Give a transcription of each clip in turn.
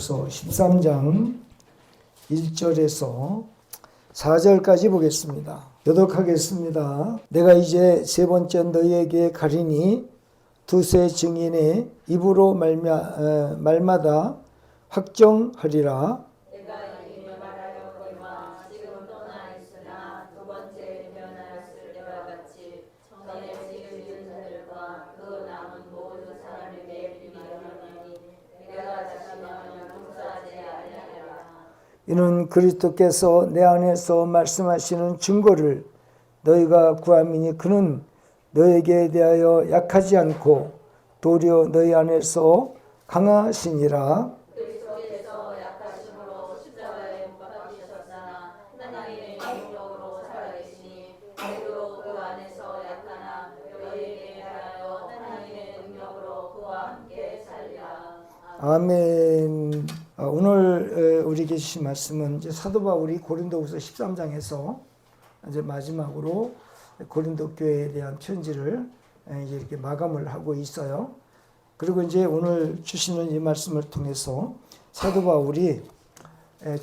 13장 1절에서 4절까지 보겠습니다. 교독하겠습니다. 내가 이제 세 번째 너희에게 가리니 두세 증인의 입으로 말마다 확정하리라. 내가 이미 말하였거니와 지금 떠나 있으나 두 번째 변하였을 때와 같이 전에 지은 자들과 그 남은 모든 사람에게 비밀하노니 내가 다시 너희를 용서하지 아니하리라. 이는 그리스도께서 내 안에서 말씀하시는 증거를 너희가 구함이니 그는 너에게 대하여 약하지 않고 도리어 너희 안에서 강하시니라. 그리스도께서 약하심으로 십자가에 못 박히셨으나 하나님의 능력으로 살아계시니 우리도 그 안에서 약하나 너희에게 대하여 하나님의 능력으로 그와 함께 살리라. 아멘. 오늘 우리 계신 말씀은 이제 사도 바울이 고린도후서 13장에서 이제 마지막으로 고린도 교회에 대한 편지를 이제 이렇게 마감을 하고 있어요. 그리고 이제 오늘 주시는 이 말씀을 통해서 사도 바울이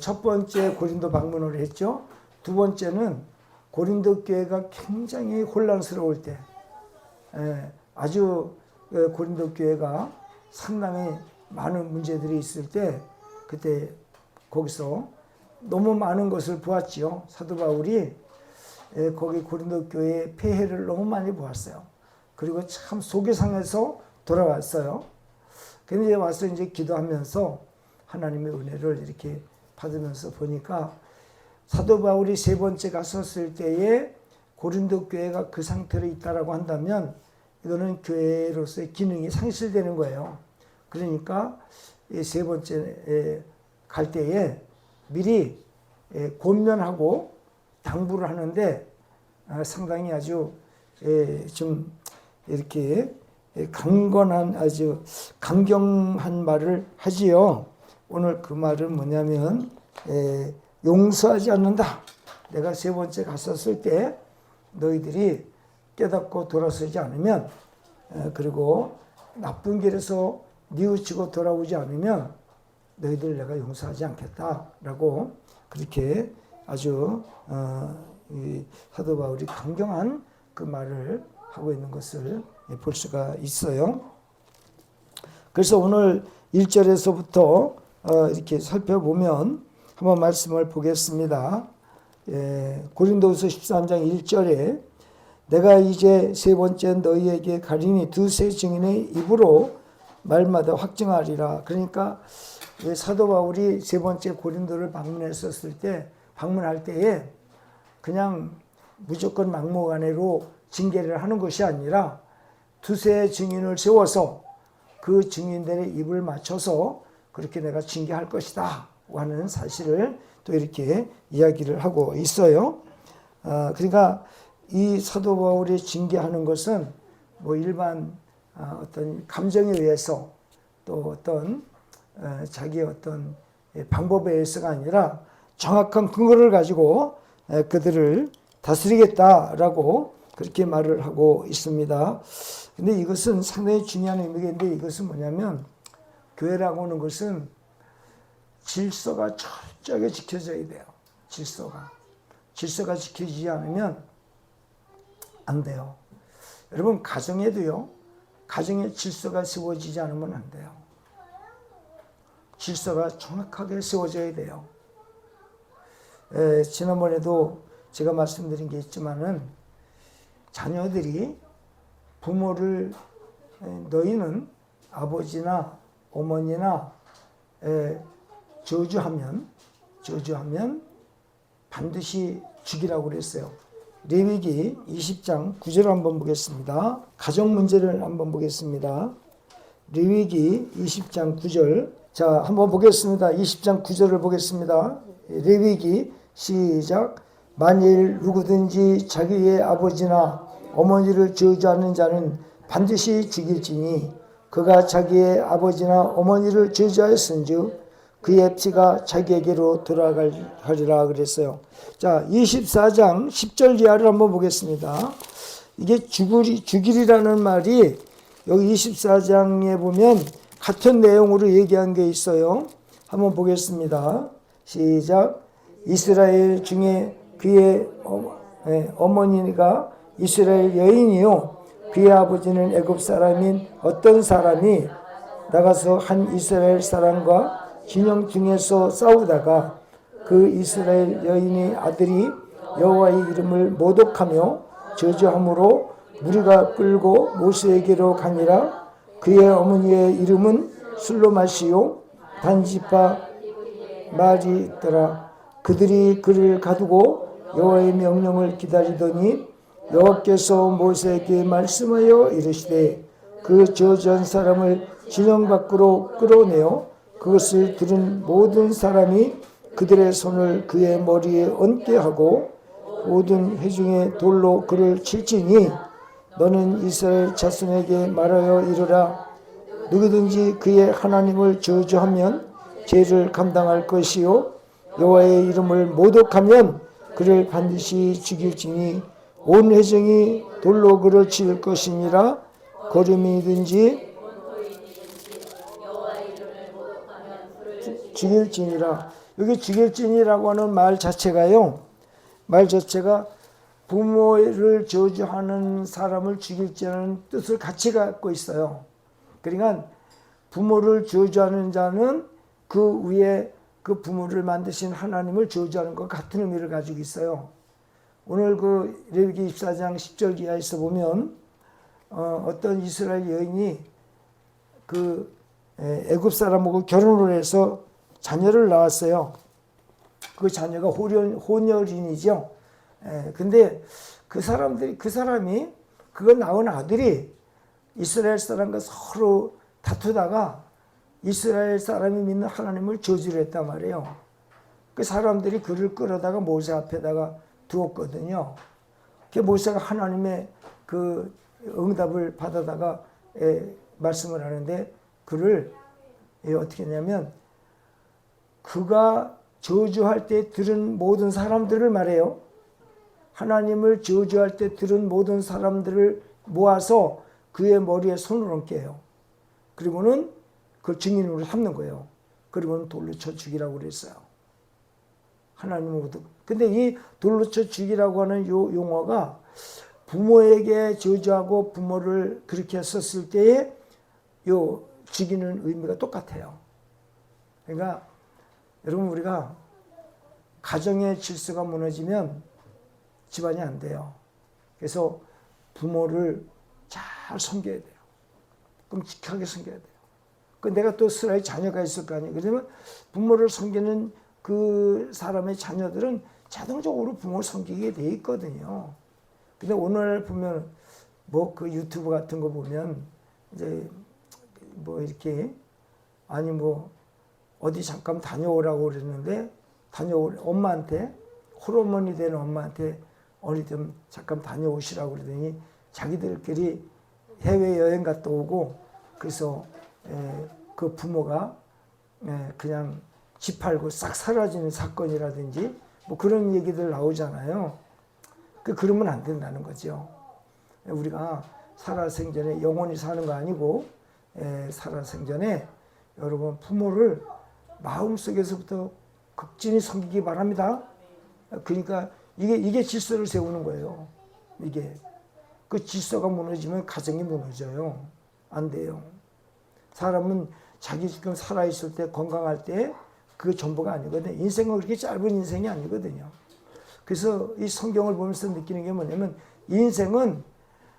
첫 번째 고린도 방문을 했죠. 두 번째는 고린도 교회가 굉장히 혼란스러울 때, 아주 고린도 교회가 상당히 많은 문제들이 있을 때, 그때 거기서 너무 많은 것을 보았지요. 사도 바울이 거기 고린도 교회의 폐해를 너무 많이 보았어요. 그리고 참 속이 상해서 돌아왔어요. 근데 와서 이제 기도하면서 하나님의 은혜를 이렇게 받으면서 보니까 사도 바울이 세 번째 갔었을 때에 고린도 교회가 그 상태로 있다라고 한다면 이거는 교회로서의 기능이 상실되는 거예요. 그러니까 세 번째 갈 때에 미리 권면하고 당부를 하는데 상당히 아주 좀 이렇게 강건한 아주 강경한 말을 하지요. 오늘 그 말은 뭐냐면 용서하지 않는다. 내가 세 번째 갔었을 때 너희들이 깨닫고 돌아서지 않으면 그리고 나쁜 길에서 뉘우치고 돌아오지 않으면 너희들 내가 용서하지 않겠다라고 그렇게 아주 이 사도 바울이 강경한 그 말을 하고 있는 것을 볼 수가 있어요. 그래서 오늘 1절에서부터 이렇게 살펴보면 한번 말씀을 보겠습니다. 고린도후서 13장 1절에 내가 이제 세 번째 너희에게 가리니 두세 증인의 입으로 말마다 확증하리라. 그러니까 사도 바울이 세 번째 고린도를 방문할 때에 그냥 무조건 막무가내로 징계를 하는 것이 아니라 두세 증인을 세워서 그 증인들의 입을 맞춰서 그렇게 내가 징계할 것이다 하는 사실을 또 이렇게 이야기를 하고 있어요. 그러니까 이 사도 바울이 징계하는 것은 뭐 일반 어떤 감정에 의해서 또 어떤 자기의 어떤 방법에 의해서가 아니라 정확한 근거를 가지고 그들을 다스리겠다라고 그렇게 말을 하고 있습니다. 근데 이것은 상당히 중요한 의미인데 이것은 뭐냐면 교회라고 하는 것은 질서가 철저하게 지켜져야 돼요. 질서가 지켜지지 않으면 안 돼요. 여러분 가정에도요. 가정에 질서가 세워지지 않으면 안 돼요. 질서가 정확하게 세워져야 돼요. 지난번에도 제가 말씀드린 게 있지만은 자녀들이 부모를 너희는 아버지나 어머니나 저주하면 반드시 죽이라고 그랬어요. 레위기 20장 9절을 한번 보겠습니다. 가정 문제를 한번 보겠습니다. 레위기 20장 9절. 자, 한번 보겠습니다. 20장 9절을 보겠습니다. 레위기 시작. 만일 누구든지 자기의 아버지나 어머니를 저주하는 자는 반드시 죽일지니 그가 자기의 아버지나 어머니를 저주하였은즉 그의 피가 자기에게로 돌아가리라 그랬어요. 자, 24장 10절 이하를 한번 보겠습니다. 이게 죽일이라는 말이 여기 24장에 보면 같은 내용으로 얘기한 게 있어요. 한번 보겠습니다. 시작. 이스라엘 중에 그의 어머니가 이스라엘 여인이요 그의 아버지는 애굽 사람인 어떤 사람이 나가서 한 이스라엘 사람과 진영 중에서 싸우다가 그 이스라엘 여인의 아들이 여호와의 이름을 모독하며 저주함으로 무리가 끌고 모세에게로 가니라. 그의 어머니의 이름은 슬로마시요 단지파 말이 있더라. 그들이 그를 가두고 여호와의 명령을 기다리더니 여호와께서 모세에게 말씀하여 이르시되 그 저주한 사람을 진영 밖으로 끌어내어 그것을 들은 모든 사람이 그들의 손을 그의 머리에 얹게 하고 모든 회중의 돌로 그를 칠지니 너는 이스라엘 자손에게 말하여 이르라. 누구든지 그의 하나님을 저주하면 죄를 감당할 것이요 여호와의 이름을 모독하면 그를 반드시 죽일지니 온 회중이 돌로 그를 칠 것이니라. 거름이든지 죽일지니라. 여기 죽일지니라고 하는 말 자체가요, 말 자체가 부모를 저주하는 사람을 죽일지라는 뜻을 같이 갖고 있어요. 그러니까 부모를 저주하는 자는 그 위에 그 부모를 만드신 하나님을 저주하는 것 같은 의미를 가지고 있어요. 오늘 그 레위기 24장 10절 이하에서 보면 어떤 이스라엘 여인이 그 애굽 사람하고 결혼을 해서 자녀를 낳았어요. 그 자녀가 혼혈인이죠. 근데 그 사람이 그거 낳은 아들이 이스라엘 사람과 서로 다투다가 이스라엘 사람이 믿는 하나님을 저주를 했단 말이에요. 그 사람들이 그를 끌어다가 모세 앞에다가 두었거든요. 그 모세가 하나님의 그 응답을 받아다가 말씀을 하는데 그를 어떻게 했냐면 그가 저주할 때 들은 모든 사람들을 말해요. 하나님을 저주할 때 들은 모든 사람들을 모아서 그의 머리에 손을 얹게 해요. 그리고는 그걸 증인으로 삼는 거예요. 그리고는 돌로 쳐 죽이라고 그랬어요. 하나님으로도. 근데 이 돌로 쳐 죽이라고 하는 요 용어가 부모에게 저주하고 부모를 그렇게 썼을 때에 요 죽이는 의미가 똑같아요. 그러니까 여러분 우리가 가정의 질서가 무너지면 집안이 안 돼요. 그래서 부모를 잘 섬겨야 돼요. 끔찍하게 섬겨야 돼요. 그 내가 또 스라의 자녀가 있을 거 아니에요. 그러면 부모를 섬기는 그 사람의 자녀들은 자동적으로 부모를 섬기게 돼 있거든요. 근데 오늘 보면 뭐 그 유튜브 같은 거 보면 이제 뭐 이렇게 아니 뭐 어디 잠깐 다녀오라고 그랬는데 엄마한테 호르몬이 되는 엄마한테 어디 좀 잠깐 다녀오시라고 그러더니 자기들끼리 해외여행 갔다 오고 그래서 그 부모가 그냥 집 팔고 싹 사라지는 사건이라든지 뭐 그런 얘기들 나오잖아요. 그러면 안 된다는 거죠. 우리가 살아생전에 영원히 사는 거 아니고 살아생전에 여러분 부모를 마음속에서부터 극진히 섬기기 바랍니다. 그러니까 이게 질서를 세우는 거예요. 이게 그 질서가 무너지면 가정이 무너져요. 안 돼요. 사람은 자기 지금 살아있을 때 건강할 때 그게 전부가 아니거든요. 인생은 그렇게 짧은 인생이 아니거든요. 그래서 이 성경을 보면서 느끼는 게 뭐냐면 인생은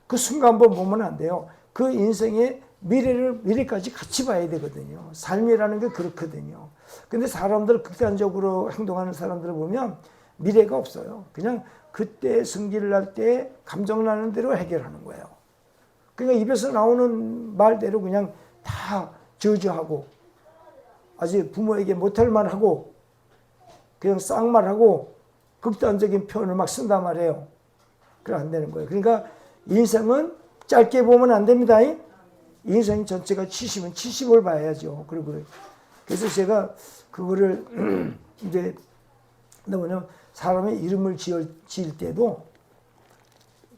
그 순간 한번 보면 안 돼요. 그 인생의 미래까지 같이 봐야 되거든요. 삶이라는 게 그렇거든요. 근데 사람들 극단적으로 행동하는 사람들을 보면 미래가 없어요. 그냥 그때 승기를 날 때 감정 나는 대로 해결하는 거예요. 그러니까 입에서 나오는 말대로 그냥 다 저주하고 아직 부모에게 못할 말하고 그냥 쌍말하고 극단적인 표현을 막 쓴단 말이에요. 그래 안 되는 거예요. 그러니까 인생은 짧게 보면 안 됩니다. 인생 전체가 70은 70을 봐야죠. 그래서 제가 그거를 이제 뭐냐면 사람의 이름을 지을 때도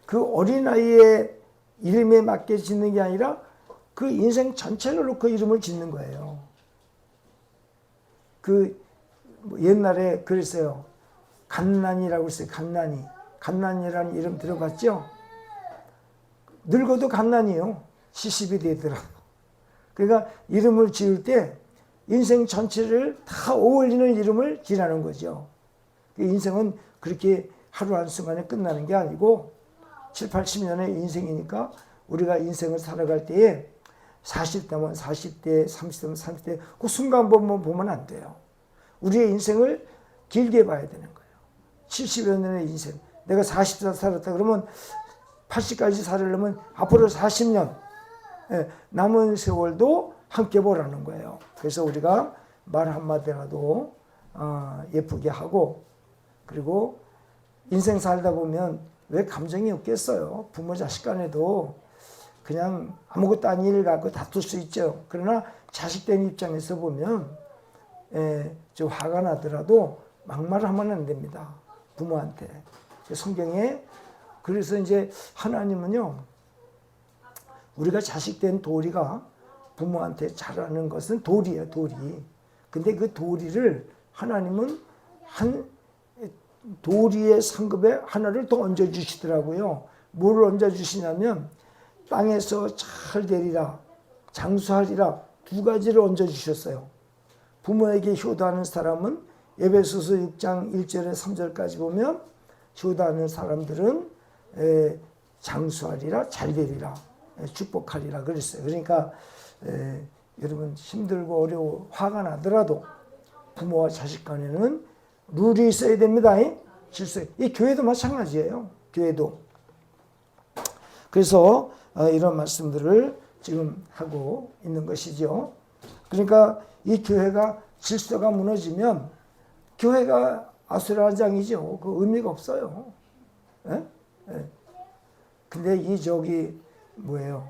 그 어린아이의 이름에 맞게 짓는 게 아니라 그 인생 전체를 놓고 이름을 짓는 거예요. 옛날에 그랬어요. 갓난이라고 했어요. 갓난이. 갓난이라는 이름 들어봤죠? 늙어도 갓난이요. 70이 되더라도. 그러니까 이름을 지을 때 인생 전체를 다 어울리는 이름을 지라는 거죠. 인생은 그렇게 하루 한순간에 끝나는 게 아니고 7, 80년의 인생이니까 우리가 인생을 살아갈 때에 40대면 40대, 30대면 30대 그 순간 보면 안 돼요. 우리의 인생을 길게 봐야 되는 거예요. 70여 년의 인생. 내가 40살 살았다 그러면 80까지 살려면 앞으로 40년 남은 세월도 함께 보라는 거예요. 그래서 우리가 말 한마디라도 예쁘게 하고 그리고 인생 살다 보면 왜 감정이 없겠어요. 부모 자식 간에도 그냥 아무것도 아닌 일 갖고 다툴 수 있죠. 그러나 자식된 입장에서 보면 좀 화가 나더라도 막말하면 안 됩니다. 부모한테. 성경에 그래서 이제 하나님은요 우리가 자식된 도리가 부모한테 잘하는 것은 도리예요. 도리. 근데 그 도리를 하나님은 한 도리의 상급에 하나를 더 얹어주시더라고요. 뭐를 얹어주시냐면 땅에서 잘 되리라 장수하리라 두 가지를 얹어주셨어요. 부모에게 효도하는 사람은 에베소서 6장 1절에 3절까지 보면 효도하는 사람들은 장수하리라 잘 되리라 축복하리라 그랬어요. 그러니까 여러분 힘들고 어려워 화가 나더라도 부모와 자식 간에는 룰이 있어야 됩니다. 질서. 이 교회도 마찬가지예요. 교회도. 그래서 이런 말씀들을 지금 하고 있는 것이죠. 그러니까 이 교회가 질서가 무너지면 교회가 아수라장이죠. 그 의미가 없어요. 예? 예. 근데 뭐예요?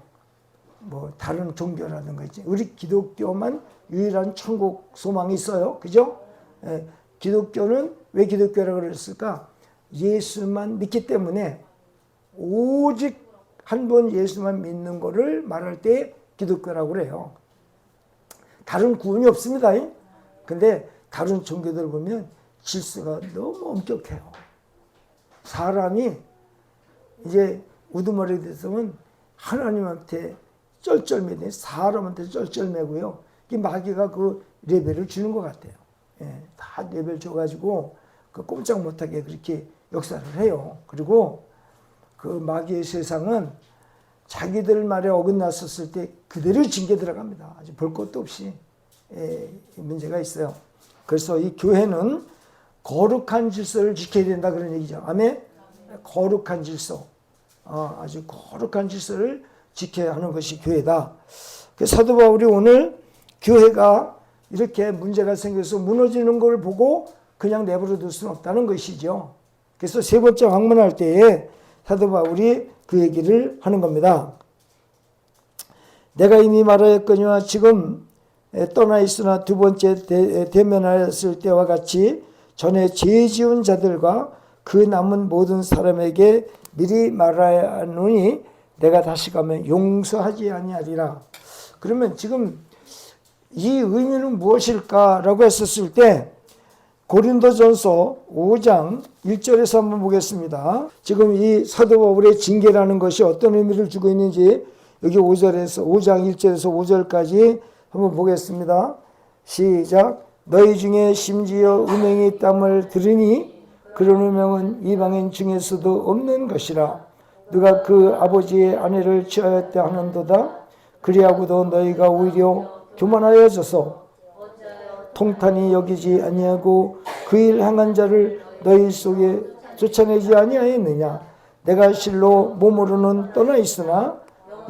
다른 종교라든가 있지. 우리 기독교만 유일한 천국 소망이 있어요. 그죠? 예. 기독교는 왜 기독교라고 그랬을까? 예수만 믿기 때문에 오직 한 번 예수만 믿는 거를 말할 때 기독교라고 그래요. 다른 구원이 없습니다. 근데 다른 종교들 보면 질서가 너무 엄격해요. 사람이 이제 우두머리 됐으면 하나님한테 쩔쩔매네. 사람한테 쩔쩔매고요. 이 마귀가 그 레벨을 주는 것 같아요. 예, 다 레벨 줘가지고 그 꼼짝 못하게 그렇게 역사를 해요. 그리고 그 마귀의 세상은 자기들 말에 어긋났었을 때 그대로 징계 들어갑니다. 아주 볼 것도 없이 문제가 있어요. 그래서 이 교회는 거룩한 질서를 지켜야 된다 그런 얘기죠. 아멘? 거룩한 질서. 아주 거룩한 질서를 지켜야 하는 것이 교회다. 사도 바울이 오늘 교회가 이렇게 문제가 생겨서 무너지는 걸 보고 그냥 내버려 둘 수는 없다는 것이죠. 그래서 세 번째 방문할 때에 사도 바울이 그 얘기를 하는 겁니다. 내가 이미 말하였거니와 지금 떠나 있으나 두 번째 대면하였을 때와 같이 전에 죄 지은 자들과 그 남은 모든 사람에게 미리 말하야 하노니 내가 다시 가면 용서하지 아니하리라. 그러면 지금 이 의미는 무엇일까라고 했었을 때 고린도전서 5장 1절에서 한번 보겠습니다. 지금 이 사도 바울의 징계라는 것이 어떤 의미를 주고 있는지 여기 5장 1절에서 5절까지 한번 보겠습니다. 시작. 너희 중에 심지어 음행이 있담을 들으니 그런 음행은 이방인 중에서도 없는 것이라. 누가 그 아버지의 아내를 취하였다 하는도다. 그리하고도 너희가 오히려 교만하여져서 통탄히 여기지 아니하고 그 일 행한 자를 너희 속에 쫓아내지 아니하였느냐. 내가 실로 몸으로는 떠나 있으나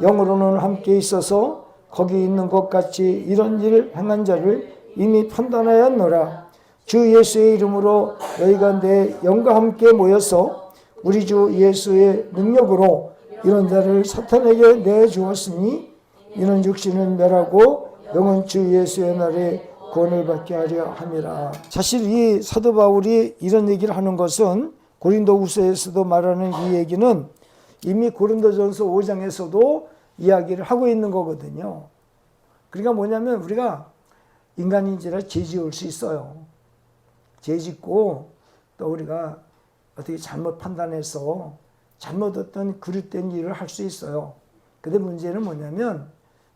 영으로는 함께 있어서 거기 있는 것 같이 이런 일 행한 자를 이미 판단하였노라. 주 예수의 이름으로 너희가 내 영과 함께 모여서 우리 주 예수의 능력으로 이런 자를 사탄에게 내주었으니 이는 육신은 멸하고 영은 주 예수의 날에 구원을 받게 하려 함이라. 사실 이 사도 바울이 이런 얘기를 하는 것은 고린도후서에서도 말하는 이 얘기는 이미 고린도전서 5장에서도 이야기를 하고 있는 거거든요. 그러니까 뭐냐면 우리가 인간인지라 죄 지을 수 있어요. 죄 짓고 또 우리가 어떻게 잘못 판단해서 잘못 어떤 그릇된 일을 할 수 있어요. 근데 문제는 뭐냐면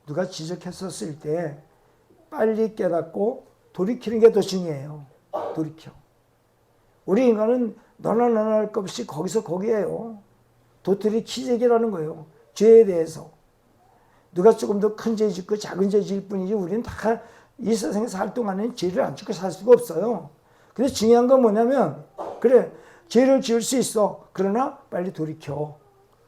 누가 지적했었을 때 빨리 깨닫고 돌이키는 게 더 중요해요. 돌이켜. 우리 인간은 너나 나나 할 것 없이 거기서 거기에요. 도토리 키재기라는 거예요. 죄에 대해서. 누가 조금 더 큰 죄 짓고 작은 죄 지을 뿐이지 우리는 다 이 세상에 살 동안에는 죄를 안 짓고 살 수가 없어요. 근데 중요한 건 뭐냐면 그래 죄를 지을 수 있어. 그러나 빨리 돌이켜.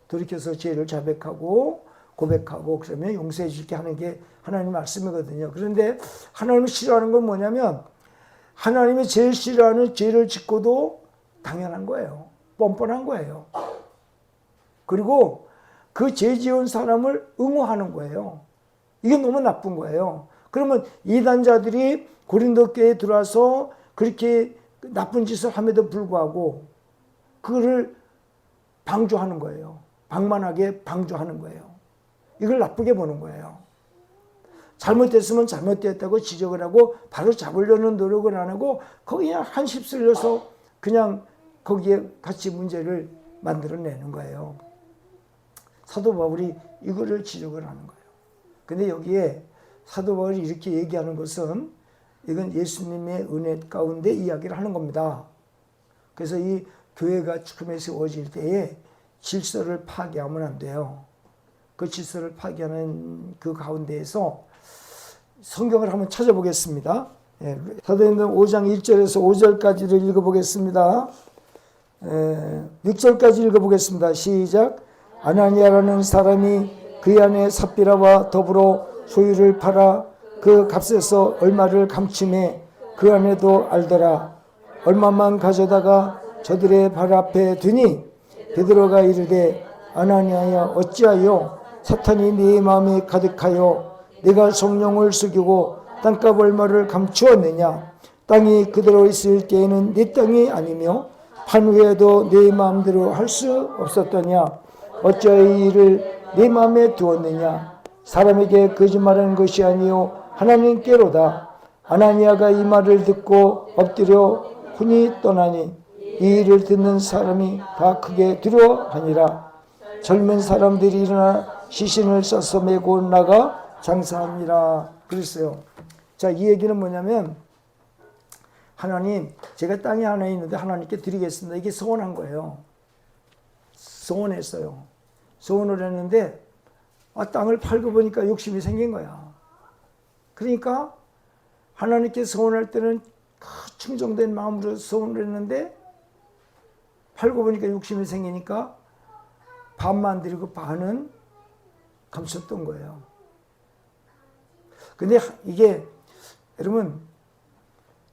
돌이켜서 죄를 자백하고 고백하고 그러면 용서해 줄게 하는 게 하나님 말씀이거든요. 그런데 하나님이 싫어하는 건 뭐냐면 하나님이 제일 싫어하는 죄를 짓고도 당연한 거예요. 뻔뻔한 거예요. 그리고 그 죄 지은 사람을 응호하는 거예요. 이게 너무 나쁜 거예요. 그러면 이단자들이 고린도 교회에 들어와서 그렇게 나쁜 짓을 함에도 불구하고 그거를 방조하는 거예요. 방만하게 방조하는 거예요. 이걸 나쁘게 보는 거예요. 잘못됐으면 잘못됐다고 지적을 하고 바로 잡으려는 노력을 안 하고 거기 그냥 한십 쓸려서 그냥 거기에 같이 문제를 만들어내는 거예요. 사도 바울이 이거를 지적을 하는 거예요. 근데 여기에 사도 바울이 이렇게 얘기하는 것은 이건 예수님의 은혜 가운데 이야기를 하는 겁니다. 그래서 이 교회가 처음에 세워질 때에 질서를 파괴하면 안 돼요. 그 질서를 파괴하는 그 가운데에서 성경을 한번 찾아보겠습니다. 사도행전 5장 1절에서 5절까지를 읽어보겠습니다. 6절까지 읽어보겠습니다. 시작. 아나니아라는 사람이 그 안에 삽비라와 더불어 소유를 팔아 그 값에서 얼마를 감춤해 그 안에도 알더라. 얼마만 가져다가 저들의 발 앞에 두니 베드로가 이르되 아나니아야 어찌하여 사탄이 네 마음에 가득하여 네가 성령을 속이고 땅값 얼마를 감추었느냐. 땅이 그대로 있을 때에는 네 땅이 아니며 판 후에도 네 마음대로 할 수 없었더냐. 어찌하여 이 일을 네 마음에 두었느냐. 사람에게 거짓말하는 것이 아니요 하나님께로다. 아나니아가 이 말을 듣고 엎드려 hun이 떠나니 이 일을 듣는 사람이 다 크게 두려워하니라. 젊은 사람들이 일어나 시신을 싸서 메고 나가 장사합니다. 그랬어요. 자, 이 얘기는 뭐냐면 하나님, 제가 땅이 하나 있는데 하나님께 드리겠습니다. 이게 소원한 거예요. 소원했어요. 소원을 했는데 땅을 팔고 보니까 욕심이 생긴 거야. 그러니까 하나님께 소원할 때는 충정된 마음으로 소원을 했는데 팔고 보니까 욕심이 생기니까 반만 드리고 반은 감췄던 거예요. 근데 이게 여러분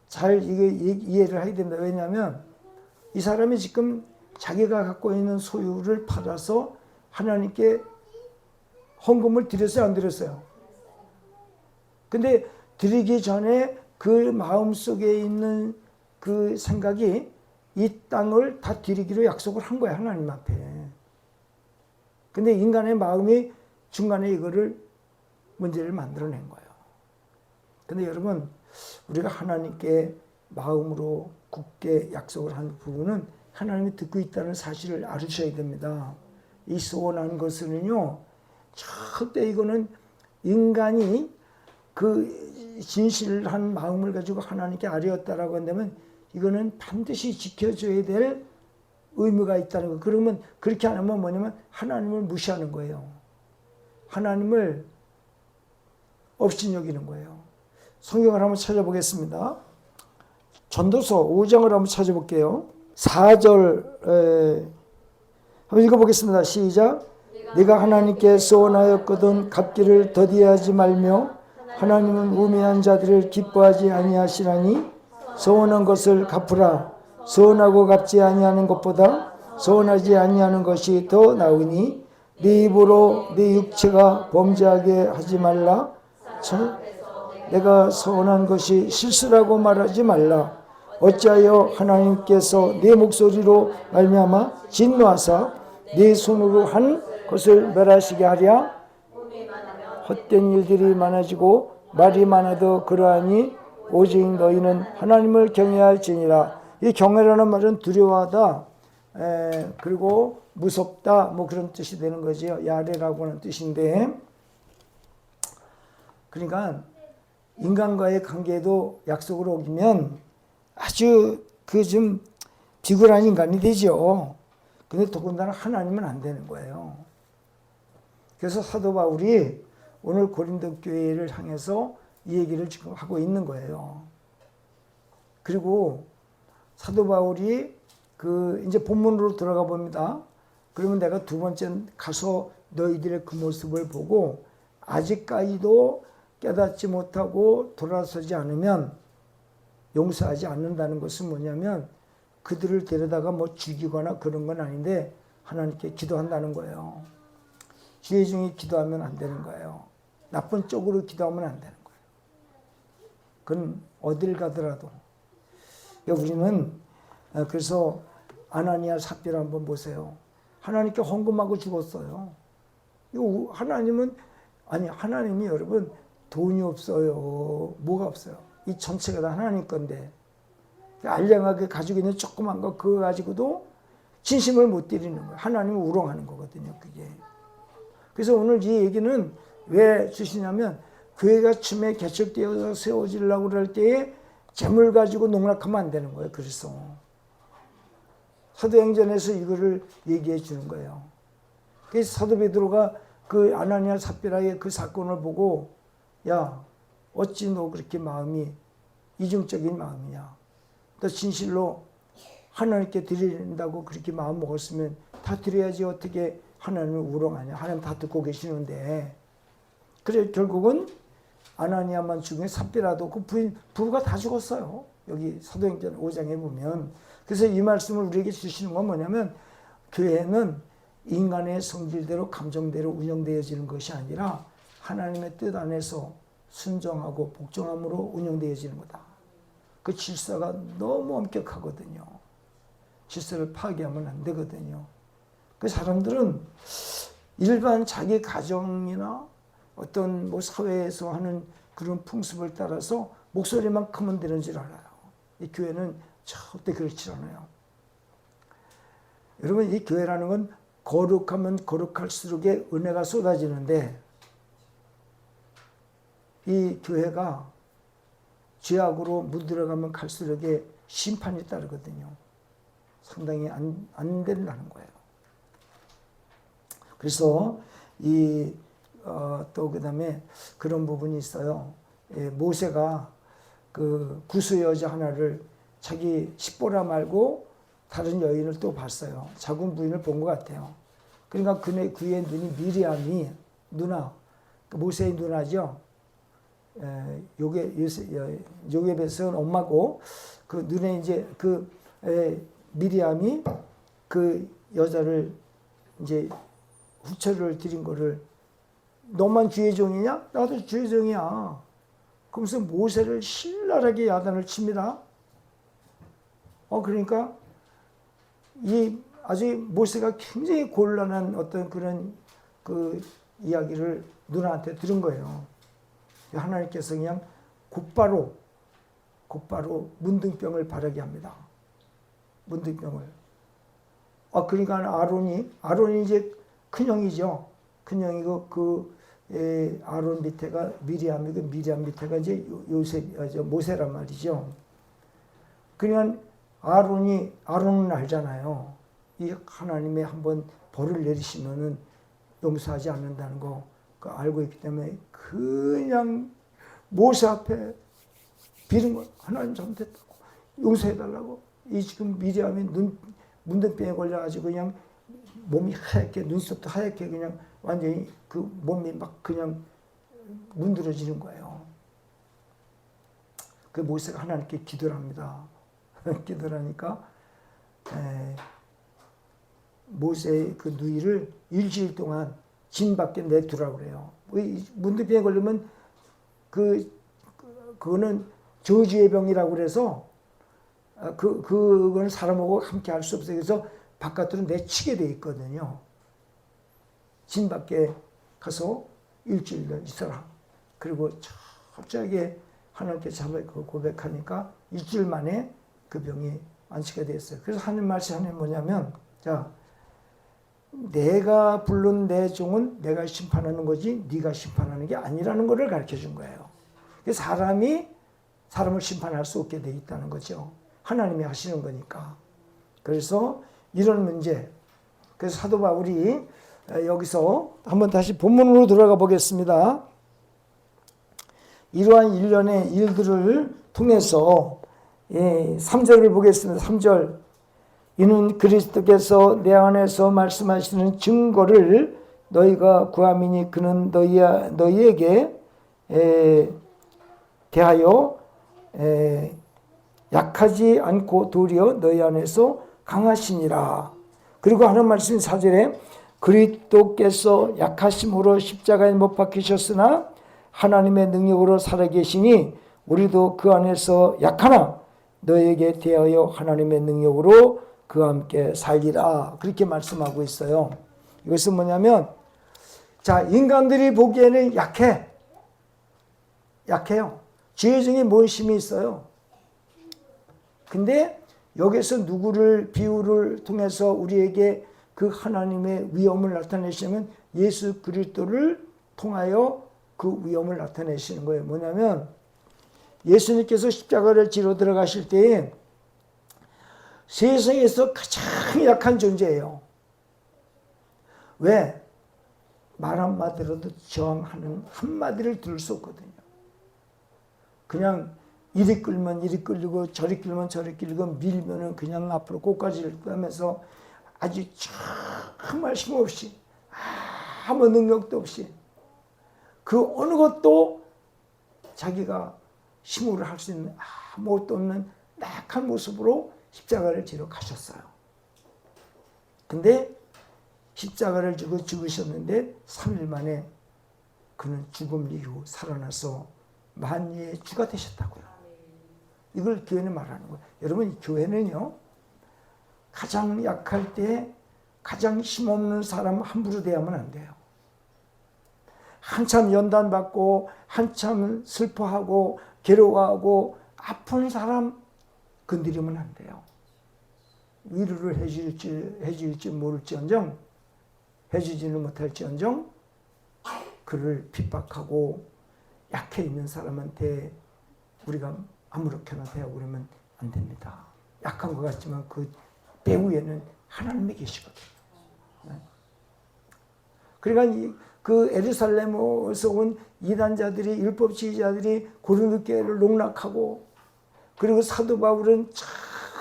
잘 이게 이해를 해야 됩니다. 왜냐하면 이 사람이 지금 자기가 갖고 있는 소유를 팔아서 하나님께 헌금을 드렸어요, 안 드렸어요? 근데 드리기 전에 그 마음속에 있는 그 생각이 이 땅을 다 드리기로 약속을 한 거야, 하나님 앞에. 근데 인간의 마음이 중간에 이거를 문제를 만들어낸 거예요. 근데 여러분, 우리가 하나님께 마음으로 굳게 약속을 한 부분은 하나님이 듣고 있다는 사실을 알으셔야 됩니다. 이 소원한 것은요, 절대 이거는 인간이 그 진실한 마음을 가지고 하나님께 아뢰었다라고 한다면 이거는 반드시 지켜줘야 될 의무가 있다는 거. 그러면 그렇게 안 하면 뭐냐면 하나님을 무시하는 거예요. 하나님을 업신여기는 거예요. 성경을 한번 찾아보겠습니다. 전도서 5장을 한번 찾아볼게요. 4절 한번 읽어보겠습니다. 시작. 네가 하나님께 소원하였거든 갚기를 더디하지 말며 하나님은 우매한 자들을 기뻐하지 아니하시나니 소원한 것을 갚으라. 소원하고 갚지 아니하는 것보다 소원하지 아니하는 것이 더 나으니 네 입으로 네 육체가 범죄하게 하지 말라. 내가 소원한 것이 실수라고 말하지 말라. 어찌하여 하나님께서 네 목소리로 말미암아 진노하사 네 손으로 한 것을 멸하시게 하랴. 헛된 일들이 많아지고 말이 많아도 그러하니 오직 너희는 하나님을 경외할지니라. 이 경외라는 말은 두려워하다, 그리고 무섭다, 뭐 그런 뜻이 되는 거죠. 야레라고 하는 뜻인데, 그러니까 인간과의 관계도 약속을 어기면 아주 좀 비굴한 인간이 되죠. 근데 더군다나 하나님은 안 되는 거예요. 그래서 사도 바울이 오늘 고린도 교회를 향해서 이 얘기를 지금 하고 있는 거예요. 그리고 사도 바울이 이제 본문으로 들어가 봅니다. 그러면 내가 두 번째 가서 너희들의 그 모습을 보고 아직까지도 깨닫지 못하고 돌아서지 않으면 용서하지 않는다는 것은 뭐냐면 그들을 데려다가 뭐 죽이거나 그런 건 아닌데 하나님께 기도한다는 거예요. 지혜 중에 기도하면 안 되는 거예요. 나쁜 쪽으로 기도하면 안 되는 거예요. 그건 어딜 가더라도. 우리는 그래서 아나니아 삽비라 한번 보세요. 하나님께 헌금하고 죽었어요. 하나님이 여러분 돈이 없어요. 뭐가 없어요. 이 전체가 다 하나님 건데 알량하게 가지고 있는 조그만 거 그거 가지고도 진심을 못 드리는 거예요. 하나님을 우롱하는 거거든요. 그게. 그래서 오늘 이 얘기는 왜 주시냐면 교회가 처음에 개척되어서 세워지려고 그럴 때에 재물 가지고 농락하면 안 되는 거예요. 그래서 사도행전에서 이거를 얘기해 주는 거예요. 그래서 사도 베드로가 그 아나니아 삽비라의 그 사건을 보고 야 어찌 너 그렇게 마음이 이중적인 마음이냐. 너 진실로 하나님께 드린다고 그렇게 마음 먹었으면 다 드려야지 어떻게 하나님을 우롱하냐. 하나님 다 듣고 계시는데. 그래 결국은 아나니아만 죽은 삽비라도 그 부부가 다 죽었어요. 여기 사도행전 5장에 보면. 그래서 이 말씀을 우리에게 주시는 건 뭐냐면 교회는 인간의 성질대로 감정대로 운영되어지는 것이 아니라 하나님의 뜻 안에서 순종하고 복종함으로 운영되어지는 거다. 그 질서가 너무 엄격하거든요. 질서를 파괴하면 안 되거든요. 그 사람들은 일반 자기 가정이나 어떤 뭐 사회에서 하는 그런 풍습을 따라서 목소리만 크면 되는 줄 알아요. 이 교회는 절대 그렇지 않아요. 여러분 이 교회라는 건 거룩하면 거룩할수록의 은혜가 쏟아지는데 이 교회가 죄악으로 물들어가면 갈수록의 심판이 따르거든요. 상당히 안 된다는 거예요. 그래서 또 그다음에 그런 부분이 있어요. 모세가 그 구스 여자 하나를 자기 십보라 말고 다른 여인을 또 봤어요. 자군 부인을 본 것 같아요. 그러니까 그의 눈이 미리암이 누나, 모세의 누나죠. 요셉에서는 엄마고 그 눈에 이제 미리암이 그 여자를 이제 후처를 드린 거를 너만 주의 종이냐? 나도 주의 종이야. 그러면서 모세를 신랄하게 야단을 칩니다. 그러니까 아주 모세가 굉장히 곤란한 어떤 그런 그 이야기를 누나한테 들은 거예요. 하나님께서 그냥 곧바로 문둥병을 바르게 합니다. 문둥병을. 그러니까 아론이 이제 큰형이죠. 큰형이고 아론 밑에가 미리암이고 미리암 밑에가 이제 모세란 말이죠. 그러니까 아론은 알잖아요. 이 하나님의 한번 벌을 내리시면은 용서하지 않는다는 거 알고 있기 때문에 그냥 모세 앞에 비는 거 하나님 잘못했다고 용서해달라고. 이 지금 미리암이 문둥병에 걸려가지고 그냥 몸이 하얗게 눈썹도 하얗게 그냥 완전히 그 몸이 막 그냥 문드러지는 거예요. 그 모세가 하나님께 기도를 합니다. 기도를 하니까 모세의 그 누이를 일주일 동안 진 밖에 내두라고 그래요. 문둥병에 걸리면 그거는 저주의 병이라고 그래서 그거는 사람하고 함께 할 수 없어요. 그래서 바깥으로 내치게 돼 있거든요. 진 밖에 가서 일주일 있어라. 그리고 갑자기 하나님께 자백하고 고백하니까 일주일 만에 그 병이 완치가 됐어요. 그래서 하나님 말씀이 뭐냐면, 자, 내가 부른 내 종은 내가 심판하는 거지 네가 심판하는 게 아니라는 것을 가르쳐 준 거예요. 사람이 사람을 심판할 수 없게 돼 있다는 거죠. 하나님이 하시는 거니까. 그래서 이런 문제, 그래서 사도 바울이 여기서 한번 다시 본문으로 들어가 보겠습니다. 이러한 일련의 일들을 통해서 3절을 보겠습니다. 3절, 이는 그리스도께서 내 안에서 말씀하시는 증거를 너희가 구함이니 그는 너희에게 대하여 약하지 않고 도리어 너희 안에서 강하시니라. 그리고 하는 말씀 4절에 그리스도께서 약하심으로 십자가에 못 박히셨으나 하나님의 능력으로 살아계시니 우리도 그 안에서 약하나 너에게 대하여 하나님의 능력으로 그와 함께 살리라. 그렇게 말씀하고 있어요. 이것은 뭐냐면, 자, 인간들이 보기에는 약해요. 죄 중에 뭔 힘이 있어요. 근데 여기서 누구를 비유를 통해서 우리에게 그 하나님의 위엄을 나타내시면 예수 그리스도를 통하여 그 위엄을 나타내시는 거예요. 뭐냐면 예수님께서 십자가를 지러 들어가실 때에 세상에서 가장 약한 존재예요. 왜? 말 한마디로도 저항하는 한마디를 들을 수 없거든요. 그냥 이리 끌면 이리 끌리고 저리 끌면 저리 끌리고 밀면은 그냥 앞으로 꼬까지를 끌면서 아주 정말 힘없이 아무 능력도 없이 그 어느 것도 자기가 힘으로 할 수 있는 아무것도 없는 나약한 모습으로 십자가를 지러 가셨어요. 근데 십자가를 지고 죽으셨는데 3일 만에 그는 죽음 이후 살아나서 만유의 주가 되셨다고요. 이걸 교회는 말하는 거예요. 여러분, 교회는요, 가장 약할 때 가장 힘없는 사람 함부로 대하면 안 돼요. 한참 연단받고 한참 슬퍼하고 괴로워하고 아픈 사람 건드리면 안 돼요. 위로를 해줄지 모를지언정, 해주지는 못할지언정 그를 핍박하고 약해 있는 사람한테 우리가 아무렇게나 대하고 그러면 안 됩니다. 약한 것 같지만 그 배후에는 하나님이 계시거든요. 그러니까 그 예루살렘에서 온 이단자들이, 율법주의자들이 고린도 교회를 농락하고, 그리고 사도 바울은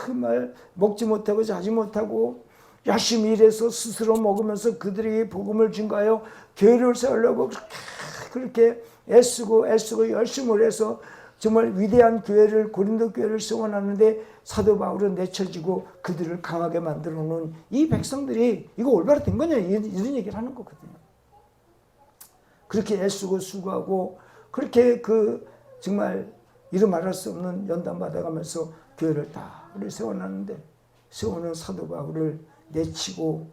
정말 먹지 못하고 자지 못하고 열심히 일해서 스스로 먹으면서 그들에게 복음을 증거하여 교회를 세우려고 그렇게 애쓰고 열심을 해서 정말 위대한 교회를, 고린도 교회를 세워놨는데 사도 바울은 내쳐지고 그들을 강하게 만들어 놓은 이 백성들이 이거 올바로 된 거냐, 이런 얘기를 하는 거거든요. 그렇게 애쓰고 수고하고 그렇게 그 정말 이루 말할 수 없는 연단 받아가면서 교회를 다 세워놨는데, 세우는 사도 바울을 내치고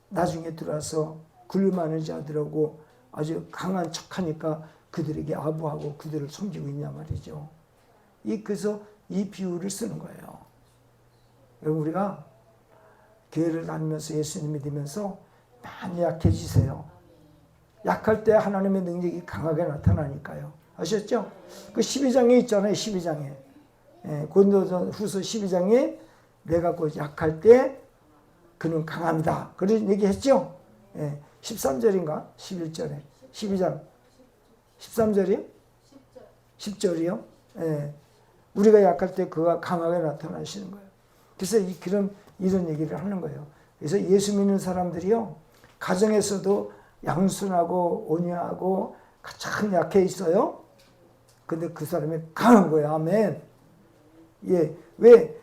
나중에 들어와서 굴림하는 자들하고 아주 강한 척하니까 그들에게 아부하고 그들을 섬기고 있냐 말이죠. 그래서 이 비유를 쓰는 거예요. 여러분, 우리가 교회를 다니면서 예수님 믿으면서 많이 약해지세요. 약할 때 하나님의 능력이 강하게 나타나니까요. 아셨죠? 그 12장에 있잖아요. 12장에. 고린도후서 12장에 내가 그 약할 때 그는 강합니다. 그런 얘기했죠? 13절인가? 11절에. 12장. 13절이요? 10절이요? 우리가 약할 때 그가 강하게 나타나시는 거예요. 그래서 이런 얘기를 하는 거예요. 그래서 예수 믿는 사람들이요, 가정에서도 양순하고 온유하고 가장 약해 있어요. 근데 그 사람이 강한 거예요. 아멘. 예. 왜?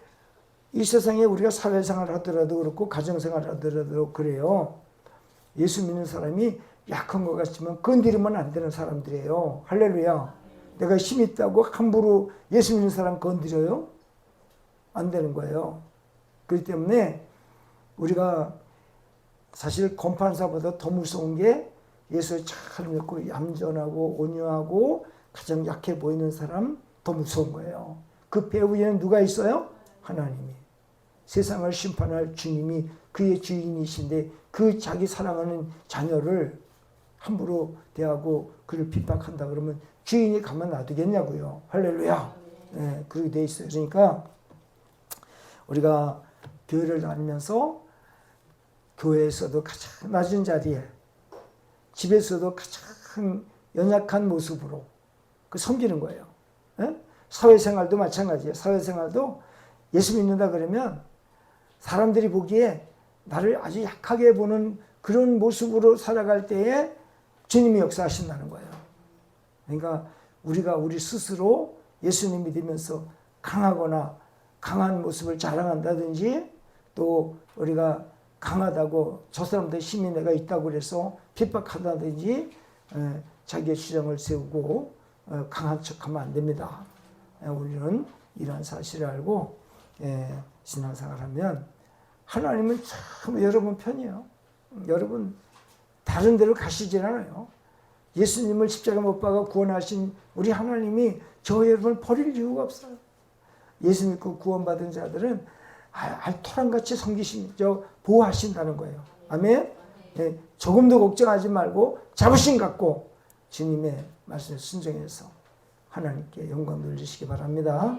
이 세상에 우리가 사회생활 하더라도 그렇고 가정생활 하더라도 그래요. 예수 믿는 사람이 약한 것 같지만 건드리면 안 되는 사람들이에요. 할렐루야. 내가 힘 있다고 함부로 예수 믿는 사람 건드려요? 안 되는 거예요. 그렇기 때문에 우리가 사실 검판사보다 더 무서운 게 예수를 잘 믿고 얌전하고 온유하고 가장 약해 보이는 사람 더 무서운 거예요. 그 배 위에는 누가 있어요? 하나님이. 세상을 심판할 주님이 그의 주인이신데 그 자기 사랑하는 자녀를 함부로 대하고 그를 핍박한다 그러면 주인이 가만 놔두겠냐고요. 할렐루야. 네, 그렇게 돼 있어요. 그러니까 우리가 교회를 다니면서 교회에서도 가장 낮은 자리에 집에서도 가장 연약한 모습으로 그 섬기는 거예요. 네? 사회생활도 마찬가지예요. 사회생활도 예수 믿는다 그러면 사람들이 보기에 나를 아주 약하게 보는 그런 모습으로 살아갈 때에 주님이 역사하신다는 거예요. 그러니까 우리가 우리 스스로 예수님 믿으면서 강하거나 강한 모습을 자랑한다든지 또 우리가 강하다고 저 사람들 힘이 내가 있다고 그래서 핍박한다든지 자기의 주장을 세우고 강한 척하면 안 됩니다. 우리는 이러한 사실을 알고 신앙생활하면 하나님은 참 여러분 편이에요. 여러분 다른 데로 가시질 않아요. 예수님을 십자가 못 박아 구원하신 우리 하나님이 저 여러분을 버릴 이유가 없어요. 예수 믿고 구원받은 자들은 알토란같이 보호하신다는 거예요. 아멘? 네, 조금도 걱정하지 말고 자부심 갖고 주님의 말씀에 순종해서 하나님께 영광 돌리시기 바랍니다.